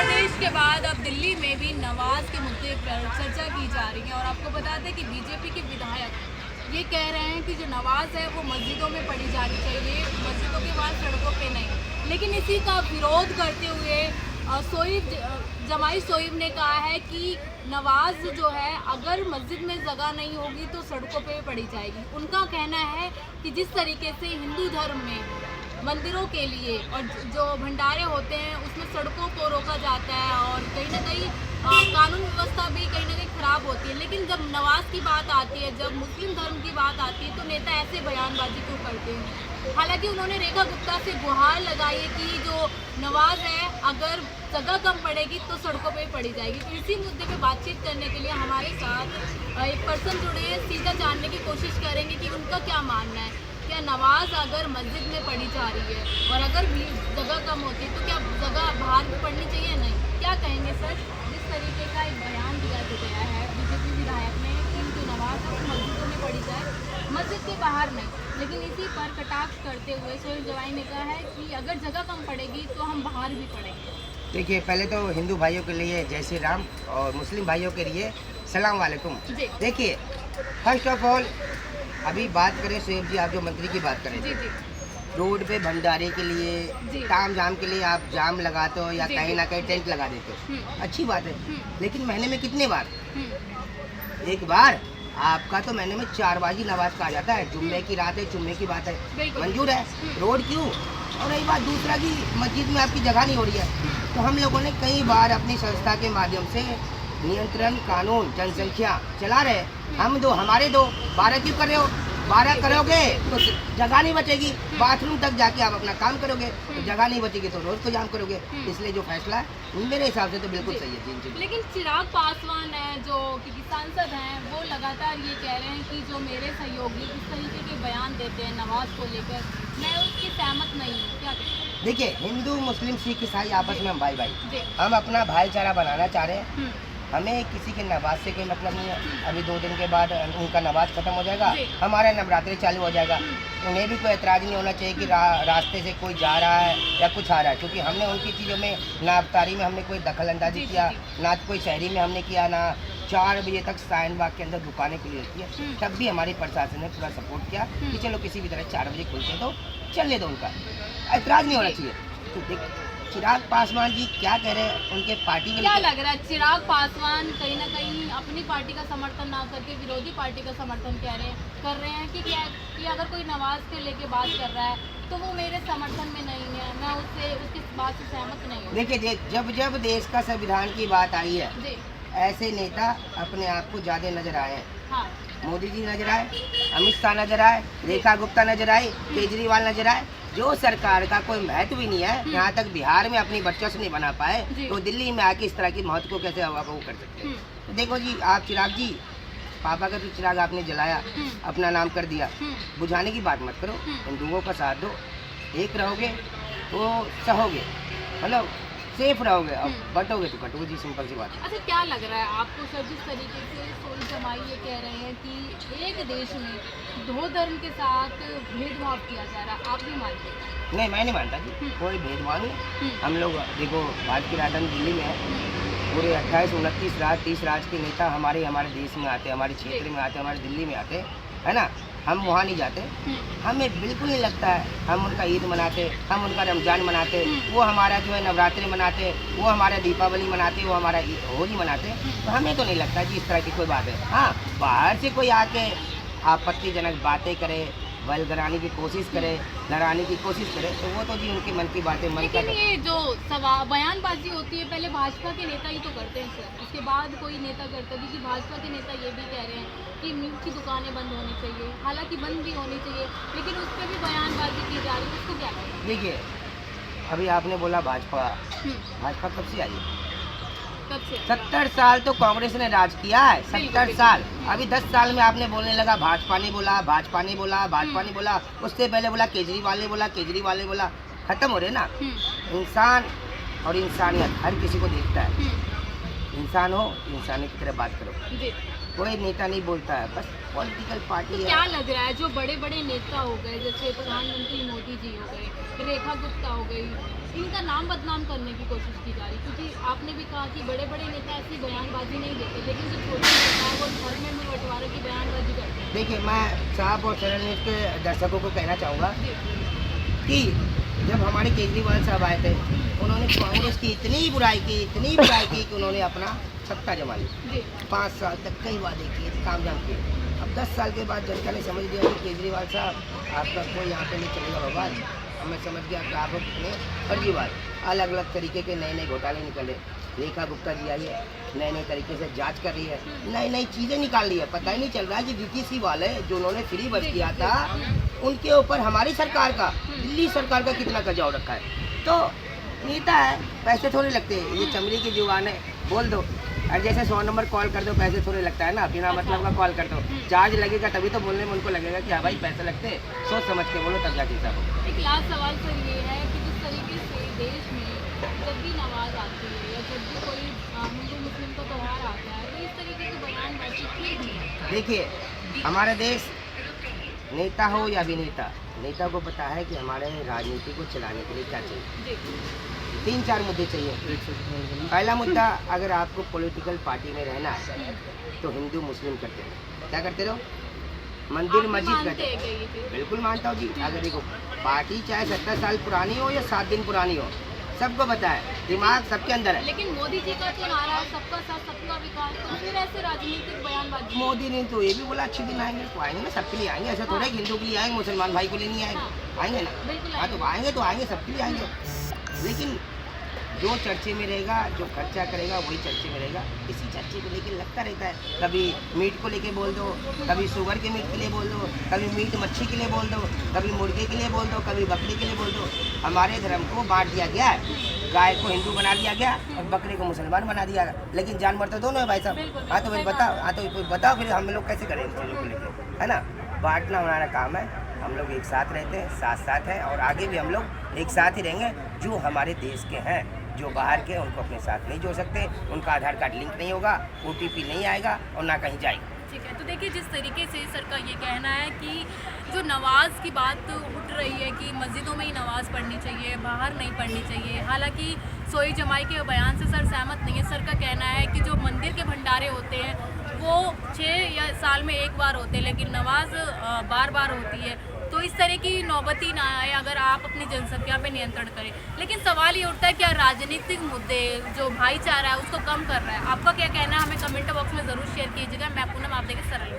प्रदेश के बाद अब दिल्ली में भी नवाज के मुद्दे पर चर्चा की जा रही है और आपको बताते हैं कि बीजेपी के विधायक ये कह रहे हैं कि जो नवाज है वो मस्जिदों में पढ़ी जानी चाहिए, मस्जिदों के बाहर सड़कों पे नहीं। लेकिन इसी का विरोध करते हुए जमाई सोइब ने कहा है कि नवाज जो है अगर मस्जिद में जगह नहीं होगी तो सड़कों पे पढ़ी जाएगी। उनका कहना है कि जिस तरीके से हिंदू धर्म में मंदिरों के लिए और जो भंडारे होते हैं उसमें सड़कों को रोका जाता है और कहीं ना कहीं कानून व्यवस्था भी कहीं ना कहीं खराब होती है। लेकिन जब नवाज की बात आती है, जब मुस्लिम धर्म की बात आती है तो नेता ऐसे बयानबाजी क्यों करते हैं। हालांकि उन्होंने रेखा गुप्ता से गुहार लगाई है कि जो नवाज है अगर जगह कम पड़ेगी तो सड़कों पे पड़ी जाएगी। तो इसी मुद्दे पे बातचीत करने के लिए हमारे साथ एक पर्सन जुड़े हैं, सीधा जानने की कोशिश करेंगे कि उनका क्या मानना है। क्या नमाज अगर मस्जिद में पढ़ी जा रही है और अगर भी जगह कम होती है तो क्या जगह बाहर भी पढ़नी चाहिए? नहीं, क्या कहेंगे सर? जिस तरीके का एक बयान दिया गया है बीजेपी विधायक ने कि जो नमाज है वो मस्जिदों में पढ़ी जाए, मस्जिद के बाहर नहीं। लेकिन इसी पर कटाक्ष करते हुए सोहेल जवाई ने कहा है कि अगर जगह कम पड़ेगी तो हम बाहर भी पढ़ेंगे। देखिए, पहले तो हिंदू भाइयों के लिए जय श्री राम और मुस्लिम भाइयों के लिए सलाम वालेकुम। देखिए, फर्स्ट ऑफ ऑल अभी बात करें सोहेब जी, आप जो मंत्री की बात करें, जी। रोड पे भंडारे के लिए ताम झाम के लिए आप जाम लगाते हो या कहीं ना कहीं टेंट लगा देते हो, अच्छी बात है। लेकिन महीने में कितने बार? एक बार। आपका तो महीने में 4 बाजी नमाज का आ जाता है। जुम्मे की रात है, जुम्मे की बात है, मंजूर है। रोड क्यों? और रही बात दूसरा की मस्जिद में आपकी जगह नहीं हो रही है, तो हम लोगों ने कई बार अपनी संस्था के माध्यम से नियंत्रण कानून जनसंख्या चला रहे। हम दो, हमारे दो, 12 क्यों कर रहे हो? 12 करोगे तो जगह नहीं बचेगी, बाथरूम तक जाके आप अपना काम करोगे, तो जगह नहीं बचेगी तो रोज को जाम करोगे। इसलिए जो फैसला है मेरे हिसाब से तो बिल्कुल सही है। जी। लेकिन चिराग पासवान है जो कि सांसद हैं, वो लगातार ये कह रहे हैं कि जो मेरे सहयोगी इस तरीके के बयान देते हैं नवाज को लेकर, मैं उसकी सहमत नहीं हूँ। क्या कहें? देखिए, हिंदू मुस्लिम सिख ईसाई आपस में हम भाई हम अपना भाईचारा बनाना चाह रहे हैं। हमें किसी के नमाज से कोई मतलब नहीं है। अभी 2 दिन के बाद उनका नमाज खत्म हो जाएगा, हमारा नवरात्रि चालू हो जाएगा। उन्हें भी कोई एतराज़ नहीं होना चाहिए कि रास्ते से कोई जा रहा है या कुछ आ रहा है, क्योंकि हमने उनकी चीज़ों में ना अफ्तारी में हमने कोई दखल अंदाजी किया, ना कोई शहरी में हमने किया, ना 4 बजे तक साइन बाग के अंदर दुकानें खुली रहती है। तब भी हमारी प्रशासन ने पूरा सपोर्ट किया कि चलो किसी भी तरह 4 बजे खुलते तो चलने दो, उनका एतराज़ नहीं होना चाहिए। तो चिराग पासवान जी क्या कह रहे हैं उनके पार्टी के? क्या लग रहा है चिराग पासवान कहीं ना कहीं अपनी पार्टी का समर्थन ना करके विरोधी पार्टी का समर्थन कर रहे हैं कि क्या कि अगर कोई नवाज के लेके बात कर रहा है तो वो मेरे समर्थन में नहीं है, मैं उसकी बात से सहमत नहीं हूँ। देखिए, जब देश का संविधान की बात आई है जी, ऐसे नेता अपने आप को ज्यादा नजर आए हैं। हाँ। मोदी जी नजर आए, अमित शाह नजर आए, रेखा गुप्ता नजर आई, केजरीवाल नजर आए। जो सरकार का कोई महत्व भी नहीं है, यहाँ तक बिहार में अपनी वर्चस्व नहीं बना पाए, तो दिल्ली में आके इस तरह की महत्व को कैसे वो कर सकते हैं? तो देखो जी, आप चिराग जी, पापा का तो चिराग आपने जलाया, अपना नाम कर दिया, बुझाने की बात मत करो। हिंदुओं का साथ दो, एक रहोगे तो सहोगे, मतलब सेफ रहोगे, अब बटोगे तो कटोगे जी, सिंपल सी बात है। अच्छा, क्या लग रहा है आपको सर, जिस तरीके से सोहेल जमाई ये कह रहे हैं कि एक देश में 2 धर्म के साथ भेदभाव किया जा रहा है, आप भी मानते हैं? नहीं, मैं नहीं मानता जी, कोई भेदभाव नहीं। हम लोग देखो, भारत की राजधानी दिल्ली में है, पूरे 28, 29 राज्य, 30 राज्य के नेता हमारे देश में आते, हमारे क्षेत्र में आते, हमारे दिल्ली में आते, है ना। हम वहाँ नहीं जाते, हमें बिल्कुल नहीं लगता है। हम उनका ईद मनाते, हम उनका रमजान मनाते, वो हमारा जो है नवरात्रि मनाते, वो हमारा दीपावली मनाते, वो हमारा होली मनाते, तो हमें तो नहीं लगता जी इस तरह की कोई बात है। हाँ, बाहर से कोई आके आपत्तिजनक बातें करे, बल कराने की कोशिश करे, लड़ाने की कोशिश करे, तो वो तो जी उनके मन की बातें मन का। लेकिन ये जो बयानबाजी होती है पहले भाजपा के नेता ही तो करते हैं सर, उसके बाद कोई नेता करता है। क्योंकि भाजपा के नेता ये भी कह रहे हैं कि मीट की दुकानें बंद होनी चाहिए, हालांकि बंद भी होनी चाहिए, लेकिन उस पर भी बयानबाजी की जा रही है, उसको क्या करें? देखिए, अभी आपने बोला भाजपा कब से आई है? 70 साल तो कांग्रेस ने राज किया है, 70 साल। अभी 10 साल में आपने बोलने लगा भाजपा ने बोला, भाजपा ने बोला, भाजपा ने बोला, उससे पहले बोला केजरीवाल ने बोला, केजरीवाल ने बोला। खत्म हो रहे ना। इंसान और इंसानियत हर किसी को देखता है। इंसान हो, इंसानियत की तरह बात करो। कोई नेता नहीं बोलता है, बस पॉलिटिकल पार्टी है। क्या लग रहा है जो बड़े बड़े नेता हो गए, जैसे प्रधानमंत्री मोदी जी हो गए, रेखा गुप्ता हो गई, इनका नाम बदनाम करने की कोशिश की जा रही है, क्योंकि आपने भी कहा कि बड़े बड़े नेता ऐसी बयानबाजी नहीं देते, लेकिन जो छोटे नेता है वो घर में भी बंटवारे की बयानबाजी करते हैं। देखिए, मैं साहब और सरल न्यूज़ के दर्शकों को कहना चाहूँगा कि जब हमारे केजरीवाल साहब आए थे, उन्होंने कांग्रेस की इतनी बुराई की कि उन्होंने अपना सत्ता जमा ली। 5 साल तक कई वादे किए, काम जाम किए। अब 10 साल के बाद जनता ने समझ लिया कि केजरीवाल साहब आपका कोई यहाँ पे नहीं चलेगा बाबा। अब मैं समझ गया कि आप कितने फर्जीवाद, अलग अलग तरीके के नए घोटाले निकले। रेखा गुप्ता जी आई है, नए तरीके से जांच कर रही है, नई चीज़ें निकाल रही है। पता ही नहीं चल रहा है कि बीटीसी वाले जो उन्होंने फ्री बस किया था, उनके ऊपर हमारी सरकार का, दिल्ली सरकार का कितना कजाव रखा है। तो नेता है, पैसे थोड़े लगते हैं, ये चमड़ी की जुबान है, बोल दो। और जैसे 100 नंबर कॉल कर दो, पैसे थोड़े लगता है ना, बिना मतलब का कॉल कर दो, चार्ज लगेगा तभी तो बोलने में उनको लगेगा कि हाँ भाई पैसे लगते हैं, सोच समझ के बोलो तब जाके हिसाब हो। एक लास्ट सवाल सर ये है कि जिस तरीके से देश में जब भी नमाज आती है या जब भी कोई हिंदू मुस्लिम का त्यौहार आता है, तो इस तरीके की बयानबाजी ठीक नहीं है। देखिए, हमारा देश नेता हो या अभिनेता, नेता को पता है कि हमारे राजनीति को चलाने के लिए क्या चाहिए। 3-4 मुद्दे चाहिए। पहला मुद्दा, अगर आपको पॉलिटिकल पार्टी में रहना है तो हिंदू मुस्लिम करते रहो। क्या करते रहो? मंदिर मस्जिद करते रहो। बिल्कुल मानता हूँ जी। अगर देखो, पार्टी चाहे 70 साल पुरानी हो या 7 दिन पुरानी हो, सबको पता है, दिमाग सबके अंदर है। लेकिन मोदी जी का तो नारा है सबका साथ सबका विकास, तो फिर ऐसे राजनीतिक बयानबाजी। मोदी ने तो ये भी बोला अच्छे दिन आएंगे, तो आएंगे ना, सबके लिए आएंगे। ऐसा थोड़ा हिंदू के लिए आएंगे, मुसलमान भाई को लिए नहीं आएंगे, आएंगे ना। हाँ, तो आएंगे सबके लिए आएंगे। लेकिन जो चर्चे में रहेगा, जो खर्चा करेगा वही चर्चे में रहेगा। इसी चर्चे को लेकर लगता रहता है, कभी मीट को लेके बोल दो, कभी शुगर के मीट के लिए बोल दो, कभी मीट मच्छी के लिए बोल दो, कभी मुर्गे के लिए बोल दो, कभी बकरी के लिए बोल दो। हमारे धर्म को बांट दिया गया है, गाय को हिंदू बना दिया गया और बकरे को मुसलमान बना दिया गया, लेकिन जानवर तो दोनों है भाई साहब। हाँ, तो बताओ फिर हम लोग कैसे करें इन चीज़ों को लेकर, है ना। बांटना हमारा काम है, हम लोग एक साथ रहते हैं, साथ हैं, और आगे भी हम लोग एक साथ ही रहेंगे। जो हमारे देश के हैं, जो बाहर के, उनको अपने साथ नहीं जोड़ सकते, उनका आधार कार्ड लिंक नहीं होगा, OTP नहीं आएगा और ना कहीं जाएगा। ठीक है, तो देखिए जिस तरीके से सर का ये कहना है कि जो नमाज की बात उठ रही है कि मस्जिदों में ही नमाज पढ़नी चाहिए, बाहर नहीं पढ़नी चाहिए। हालांकि सोई जमाई के बयान से सर सहमत नहीं है। सर का कहना है कि जो मंदिर के भंडारे होते हैं वो 6 या साल में 1 बार होते हैं, लेकिन नमाज बार बार होती है। तो इस तरह की नौबती ना आए अगर आप अपनी जनसंख्या पे नियंत्रण करें। लेकिन सवाल ये उठता है क्या राजनीतिक मुद्दे जो भाईचारा है उसको कम कर रहा है? आपका क्या कहना है? हमें कमेंट बॉक्स में ज़रूर शेयर कीजिएगा। मैं पूनम, आप देखें सरल।